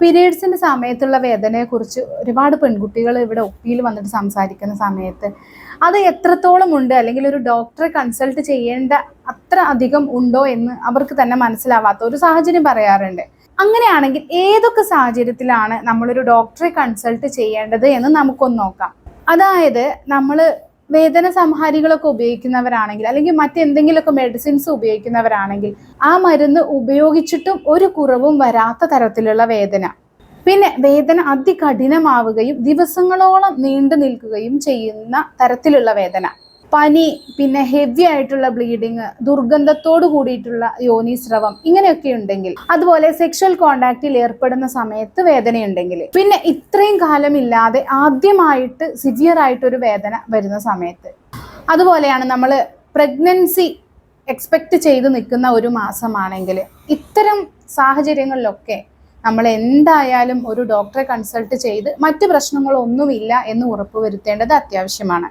പീരിയഡ്സിന്റെ സമയത്തുള്ള വേദനയെക്കുറിച്ച് ഒരുപാട് പെൺകുട്ടികൾ ഇവിടെ ഒപ്പിയിൽ വന്നിട്ട് സംസാരിക്കുന്ന സമയത്ത് അത് എത്രത്തോളം ഉണ്ട്, അല്ലെങ്കിൽ ഒരു ഡോക്ടറെ കൺസൾട്ട് ചെയ്യേണ്ട അത്ര അധികം ഉണ്ടോ എന്ന് അവർക്ക് തന്നെ മനസ്സിലാവാത്ത ഒരു സാഹചര്യം പറയാറുണ്ട്. അങ്ങനെയാണെങ്കിൽ ഏതൊക്കെ സാഹചര്യത്തിലാണ് നമ്മളൊരു ഡോക്ടറെ കൺസൾട്ട് ചെയ്യേണ്ടത് എന്ന് നമുക്കൊന്ന് നോക്കാം. അതായത് നമ്മൾ വേദന സംഹാരികളൊക്കെ ഉപയോഗിക്കുന്നവരാണെങ്കിൽ, അല്ലെങ്കിൽ മറ്റെന്തെങ്കിലുമൊക്കെ മെഡിസിൻസ് ഉപയോഗിക്കുന്നവരാണെങ്കിൽ, ആ മരുന്ന് ഉപയോഗിച്ചിട്ടും ഒരു കുറവും വരാത്ത തരത്തിലുള്ള വേദന, പിന്നെ വേദന അതികഠിനമാവുകയും ദിവസങ്ങളോളം നീണ്ടു നിൽക്കുകയും ചെയ്യുന്ന തരത്തിലുള്ള വേദന, പനി, പിന്നെ ഹെവി ആയിട്ടുള്ള ബ്ലീഡിങ്, ദുർഗന്ധത്തോട് കൂടിയിട്ടുള്ള യോനിസ്രവം, ഇങ്ങനെയൊക്കെ ഉണ്ടെങ്കിൽ, അതുപോലെ സെക്ഷൽ കോണ്ടാക്റ്റിൽ ഏർപ്പെടുന്ന സമയത്ത് വേദനയുണ്ടെങ്കിൽ, പിന്നെ ഇത്രയും കാലം ഇല്ലാതെ ആദ്യമായിട്ട് സിവിയർ ആയിട്ടൊരു വേദന വരുന്ന സമയത്ത്, അതുപോലെയാണ് നമ്മൾ പ്രഗ്നൻസി എക്സ്പെക്ട് ചെയ്ത് നിൽക്കുന്ന ഒരു മാസമാണെങ്കിൽ, ഇത്തരം സാഹചര്യങ്ങളിലൊക്കെ നമ്മൾ എന്തായാലും ഒരു ഡോക്ടറെ കൺസൾട്ട് ചെയ്ത് മറ്റ് പ്രശ്നങ്ങളൊന്നുമില്ല എന്ന് ഉറപ്പുവരുത്തേണ്ടത് അത്യാവശ്യമാണ്.